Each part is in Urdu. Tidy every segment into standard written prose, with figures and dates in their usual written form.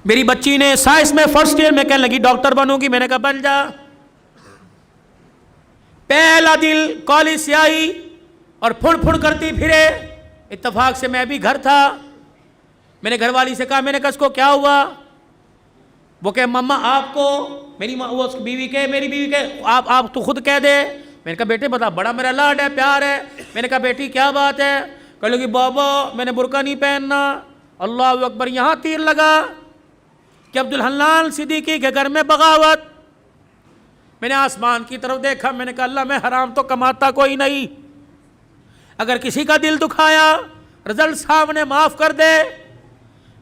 میری بچی نے سائنس میں فرسٹ ایئر میں کہنے لگی ڈاکٹر بنوں گی، میں نے کہا بن جا۔ پہلا دن کالج سے آئی اور پھڑ کرتی پھرے، اتفاق سے میں بھی گھر تھا، میں نے گھر والی سے کہا، میں نے کہا اس کو کیا ہوا؟ وہ کہ مما آپ کو، میری بیوی کے، میری بیوی کے، آپ تو خود کہہ دے۔ میں نے کہا بیٹے بتا، بڑا میرا لاڈ ہے، پیار ہے۔ میں نے کہا بیٹی کیا بات ہے؟ کہنے لگی بابا میں نے برقع نہیں پہننا۔ اللہ اکبر، یہاں تیر لگا کہ عبدالحنان صدیقی کے گھر میں بغاوت۔ میں نے آسمان کی طرف دیکھا، میں نے کہا اللہ میں حرام تو کماتا کوئی نہیں، اگر کسی کا دل دکھایا رزلٹ صاحب نے معاف کر دے۔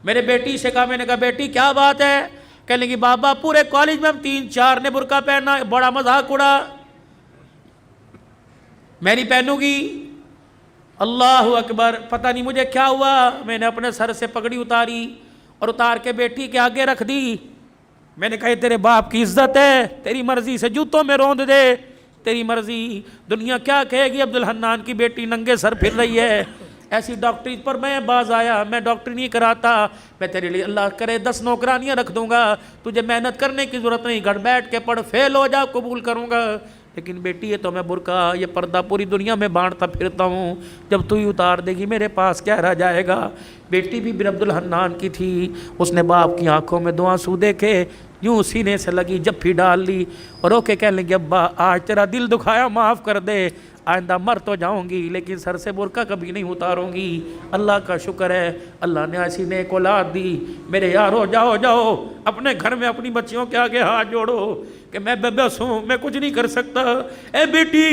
میرے بیٹی سے کہا، میں نے کہا بیٹی کیا بات ہے؟ کہنے لگی بابا پورے کالج میں ہم 3-4 نے برقع پہنا، بڑا مذاق اڑا، میں نہیں پہنوں گی۔ اللہ اکبر، پتہ نہیں مجھے کیا ہوا، میں نے اپنے سر سے پگڑی اتاری اور اتار کے بیٹی کے آگے رکھ دی۔ میں نے کہا تیرے باپ کی عزت ہے، تیری مرضی سے جوتوں میں روند دے، تیری مرضی، دنیا کیا کہے گی عبدالحنان کی بیٹی ننگے سر پھر رہی ہے۔ ایسی ڈاکٹری پر میں باز آیا، میں ڈاکٹری نہیں کراتا، میں تیرے لیے اللہ کرے 10 نوکرانیاں رکھ دوں گا، تجھے محنت کرنے کی ضرورت نہیں، گھر بیٹھ کے پڑھ، فیل ہو جا قبول کروں گا۔ لیکن بیٹی یہ تو میں برقع، یہ پردہ پوری دنیا میں بانٹتا پھرتا ہوں، جب تو ہی اتار دے گی میرے پاس کیا رہ جائے گا۔ بیٹی بھی بن عبدالحنان کی تھی، اس نے باپ کی آنکھوں میں 2 آنسو دیکھے، یوں سینے سے لگی جپھی ڈال لی اور رو کے کہنے لگی ابا آج تیرا دل دکھایا معاف کر دے، آئندہ مر تو جاؤں گی لیکن سر سے برقع کبھی نہیں اتاروں گی۔ اللہ کا شکر ہے اللہ نے ایسی نیک اولاد دی۔ میرے یارو جاؤ اپنے گھر میں اپنی بچیوں کے آگے ہاتھ جوڑو کہ میں بے بس ہوں، میں کچھ نہیں کر سکتا۔ اے بیٹی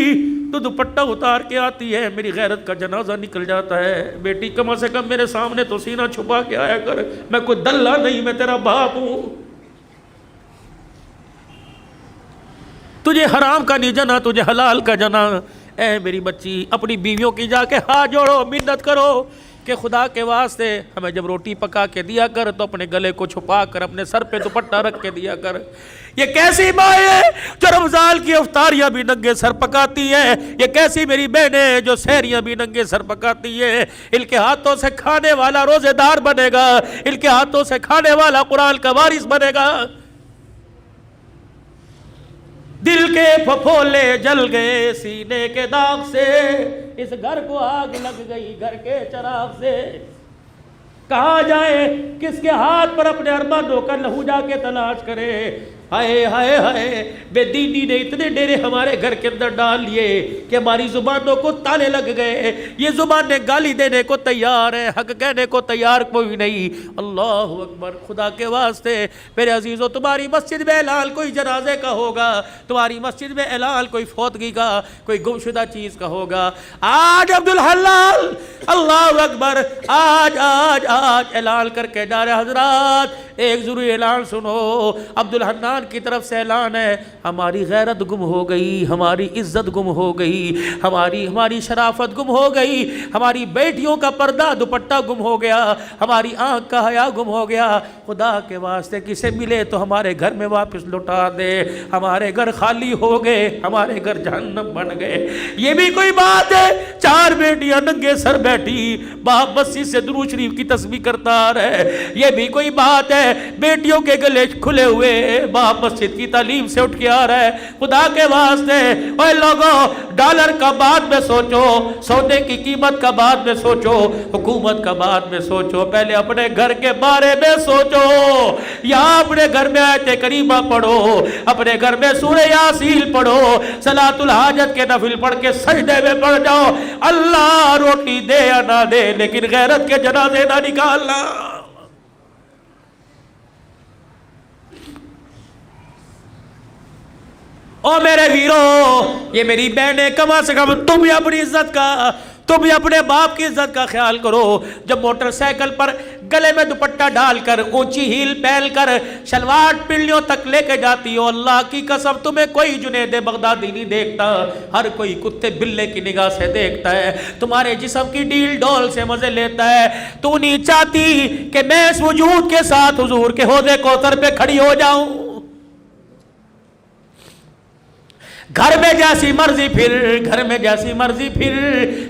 تو دوپٹہ اتار کے آتی ہے، میری غیرت کا جنازہ نکل جاتا ہے۔ بیٹی کم سے کم میرے سامنے تو سینہ چھپا کے آیا کر، میں کوئی دلہ نہیں، میں تیرا باپ ہوں۔ تجھے حرام کا نہیں جنا، تجھے حلال کا جنا۔ اے میری بچی اپنی بیویوں کی جا کے ہاتھ جوڑو، منت کرو کہ خدا کے واسطے ہمیں جب روٹی پکا کے دیا کر تو اپنے گلے کو چھپا کر اپنے سر پہ دوپٹہ رکھ کے دیا کر۔ یہ کیسی ماں ہے جو رمضان کی افطاریاں بھی ننگے سر پکاتی ہے؟ یہ کیسی میری بہنیں جو سحریاں بھی ننگے سر پکاتی ہے؟ ان کے ہاتھوں سے کھانے والا روزے دار بنے گا، ان کے ہاتھوں سے کھانے والا قرآن کا وارث بنے گا۔ دل کے پھپھولے جل گئے سینے کے داغ سے، اس گھر کو آگ لگ گئی گھر کے چراغ سے۔ کہاں جائے، کس کے ہاتھ پر اپنے ارمانوں کا لہو جا کے تلاش کرے؟ ہائے ہائے ہائے، بے دینی نے اتنے ڈیرے ہمارے گھر کے اندر ڈال لیے کہ ہماری زبانوں کو تالے لگ گئے۔ یہ زبانیں گالی دینے کو تیار ہیں، حق کہنے کو تیار کوئی نہیں۔ اللہ اکبر، خدا کے واسطے میرے عزیزو، تمہاری مسجد میں اعلان کوئی جنازے کا ہوگا، تمہاری مسجد میں اعلان کوئی فوتگی کا، کوئی گمشدہ چیز کا ہوگا، آج عبدالحلال، اللہ اکبر، آج اعلان کر کے جا رہے حضرات۔ ایک ضروری اعلان سنو، عبدالحنان کی طرف سے اعلان ہے، ہماری غیرت گم ہو گئی، ہماری عزت گم ہو گئی، ہماری شرافت گم ہو گئی، ہماری بیٹیوں کا پردہ دوپٹہ گم ہو گیا، ہماری آنکھ کا حیا گم ہو گیا۔ خدا کے واسطے کسے ملے تو ہمارے گھر میں واپس لوٹا دے، ہمارے گھر خالی ہو گئے، ہمارے گھر جہنم بن گئے۔ یہ بھی کوئی بات ہے؟ 4 بیٹیاں ننگے سر بیٹھی، باپ مسجد سے درود شریف کی تسبیح کرتا رہے۔ یہ بھی کوئی بات ہے؟ بیٹیوں کے گلے کھلے ہوئے، باپ مسجد کی تعلیم سے اٹھ کے آ رہا ہے۔ خدا کے واسطے اے لوگوں، ڈالر کا بعد میں سوچو، سونے کی قیمت کا بعد میں سوچو، حکومت کا بعد میں سوچو، پہلے اپنے گھر کے بارے میں سوچو۔ یہاں اپنے گھر میں آیت کریمہ پڑھو، اپنے گھر میں سورہ یاسین پڑھو، صلاۃ الحاجت کے نفل پڑھ کے سجدے میں پڑھ جاؤ۔ اللہ روٹی دے یا نہ دے لیکن غیرت کے جنازے نہ نکالنا۔ او میرے ویرو، یہ میری بہنیں، کم سے کم تم بھی اپنی عزت کا، تم بھی اپنے باپ کی عزت کا خیال کرو۔ جب موٹر سائیکل پر گلے میں دوپٹہ ڈال کر، اونچی ہیل پہن کر، شلوار پنڈلیوں تک لے کے جاتی ہو، اللہ کی قسم تمہیں کوئی جنید بغدادی نہیں دیکھتا، ہر کوئی کتے بلے کی نگاہ سے دیکھتا ہے، تمہارے جسم کی ڈیل ڈول سے مزے لیتا ہے۔ تو نہیں چاہتی کہ میں اس وجود کے ساتھ حضور کے حوض کوثر پہ کھڑی ہو جاؤں؟ گھر میں جیسی مرضی پھر، گھر میں جیسی مرضی پھر،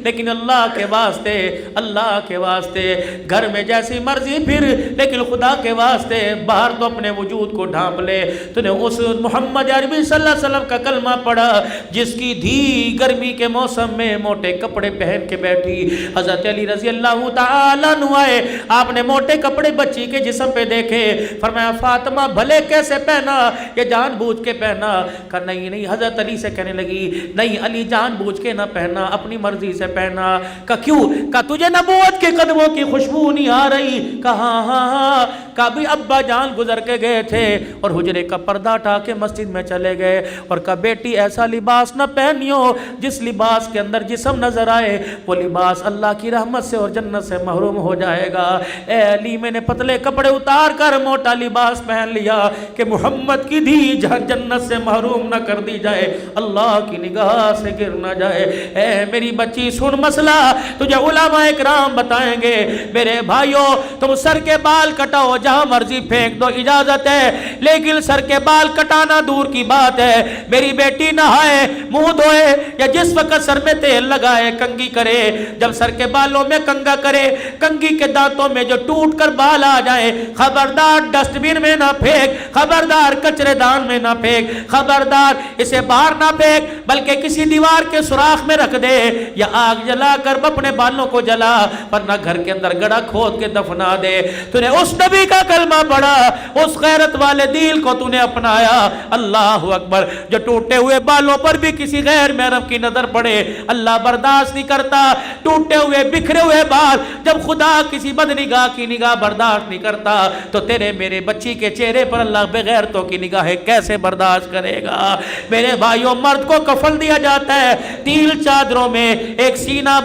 لیکن اللہ کے واسطے، اللہ کے واسطے گھر میں جیسی مرضی پھر، لیکن خدا کے واسطے باہر تو اپنے وجود کو ڈھانپ لے۔ تو نے اس محمد عربی صلی اللہ علیہ وسلم کا کلمہ پڑھا جس کی دھی گرمی کے موسم میں موٹے کپڑے پہن کے بیٹھی۔ حضرت علی رضی اللہ تعالیٰ عنہ آئے، آپ نے موٹے کپڑے بچی کے جسم پہ دیکھے، فرمایا فاطمہ بھلے کیسے پہنا، یہ جان بوجھ کے پہنا؟ کہا نہیں نہیں۔ حضرت علی سے کہنے لگی نہیں علی جان بوجھ کے نہ پہنا، اپنی مرضی سے پہنا۔ کہا کیوں؟ کہا تجھے نبوت کے قدموں کی خوشبو نہیں آ رہی؟ کہا ہاں ہاں۔ کہا بھی ابا جان گزر کے گئے تھے اور حجرے کا پردہ اٹھا کے مسجد میں چلے گئے، اور کہا بیٹی ایسا لباس نہ پہنیو جس لباس کے اندر جسم نظر آئے، وہ لباس اللہ کی رحمت سے اور جنت سے محروم ہو جائے گا۔ اے علی میں نے پتلے کپڑے اتار کر موٹا لباس پہن لیا کہ محمد کی دھی جنت سے محروم نہ کر دی جائے، اللہ کی نگاہ سے گر نہ جائے۔ اے میری بچی سن مسئلہ تجھے علماء اکرام بتائیں گے۔ میرے بھائیوں تم سر کے بال کٹاؤ جہاں مرضی پھینک دو، اجازت ہے، لیکن سر کے بال کٹانا دور کی بات ہے۔ میری بیٹی نہائے، منہ دھوئے، یا جس وقت سر میں تیل لگائے کنگھی کرے، جب سر کے بالوں میں کنگھا کرے، کنگھی کے دانتوں میں جو ٹوٹ کر بال آ جائے، خبردار ڈسٹ بن میں نہ پھینک، خبردار کچرے دان میں نہ پھینک، خبردار اسے باہر نہ پھینک، بلکہ کسی دیوار کے سوراخ میں رکھ دے یا آگ جلا کر اپنے بالوں کو جلا، ورنہ گھر کے اندر گڑھا کھود کے دفنا دے۔ تو نے اس نبی کا کلمہ پڑھا، اس غیرت والے دین کو تو نے اپنایا۔ اللہ اکبر۔ جو ٹوٹے ہوئے بالوں پر بھی کسی غیر محرم کی نظر پڑے اللہ برداشت نہیں کرتا۔ ٹوٹے ہوئے بکھرے ہوئے بال جب خدا کسی بدنگاہ کی نگاہ برداشت نہیں کرتا تو تیرے میرے بچی کے چہرے پر اللہ بغیرتوں کی نگاہیں کیسے برداشت کرے گا؟ میرے بھائیوں مرد کو کفن دیا جاتا ہے 3 چادروں میں، ایک سینہ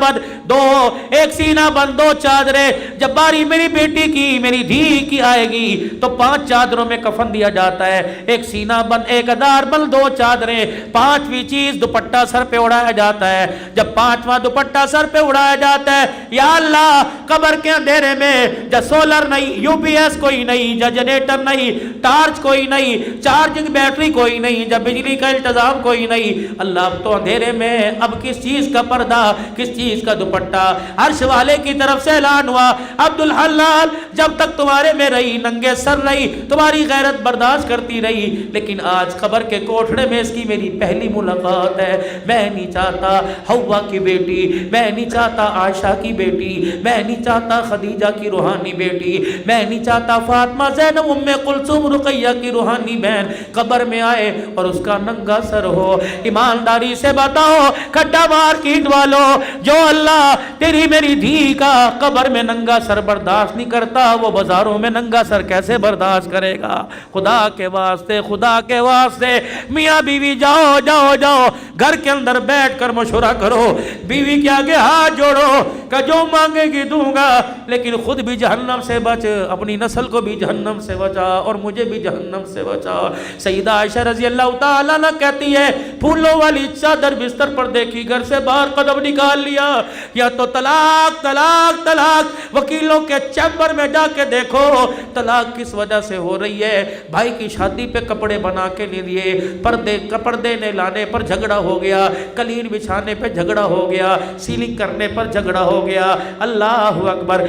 بند دو چادریں۔ جب باری میری بیٹی کی میری دھی کی آئے گی تو 5 چادروں میں کفن دیا جاتا ہے، ایک سینہ بند، ایک ادار بند، 2 چادریں، 5ویں چیز دوپٹہ سر پہ اڑایا جاتا ہے۔ جب 5واں دوپٹہ سر پہ اڑایا جاتا ہے، یا اللہ قبر کے اندھیرے میں جب سولر نہیں، یو پی ایس کوئی نہیں، جب جنریٹر نہیں، ٹارچ کوئی نہیں، چارجنگ بیٹری کوئی نہیں، جب بجلی کا انتظام کوئی نہیں، اللہ اب تو اندھیرے میں اب کس چیز کا پردہ، کس چیز کا دوپٹہ؟ عرش والے کی طرف سے اعلان ہوا عبدالحلال جب تک تمہارے میں رہی ننگے سر رہی، تمہاری غیرت برداشت کرتی رہی، لیکن آج قبر کے کوٹھڑے میں اس کی میری پہلی ملاقات ہے۔ میں نہیں چاہتا حوا کی بیٹی، میں نہیں چاہتا عائشہ کی بیٹی، میں نہیں چاہتا خدیجہ کی روحانی بیٹی، میں نہیں چاہتا فاطمہ زینب ام کلثوم رقیہ کی روحانی بہن قبر میں آئے اور اس کا ننگا سر ہو۔ ایمانداری سے بتاؤ کھڈا مارکیٹ والوں، جو اللہ تیری میری دھی کا قبر میں ننگا سر برداشت نہیں کرتا، وہ بازاروں میں ننگا سر کیسے برداشت کرے گا؟ خدا کے واسطے، خدا کے واسطے میاں بیوی جاؤ جاؤ جاؤ گھر کے اندر بیٹھ کر مشورہ کرو، بیوی کے آگے ہاتھ جوڑو کہ جو مانگے گی دوں گا، لیکن خود بھی جہنم سے بچ، اپنی نسل کو بھی جہنم سے بچا اور مجھے بھی جہنم سے بچا۔ سیدہ عائشہ رضی اللہ تعالیٰ عنہ کہتی ہے پھولوں والی چادر بستر پر دیکھی، گھر سے باہر قدم نکال لیا، یا تو طلاق طلاق طلاق، وکیلوں کے چیمبر میں جا کے دیکھو طلاق کس وجہ سے ہو رہی ہے۔ بھائی کی شادی پہ کپڑے بنا کے نہیں دیے، پردے نے لانے پر جھگڑا ہو گیا، قلین بچھانے پہ جھگڑا ہو گیا، سیلنگ کرنے پر جھگڑا ہو گیا۔ اللہ اکبر۔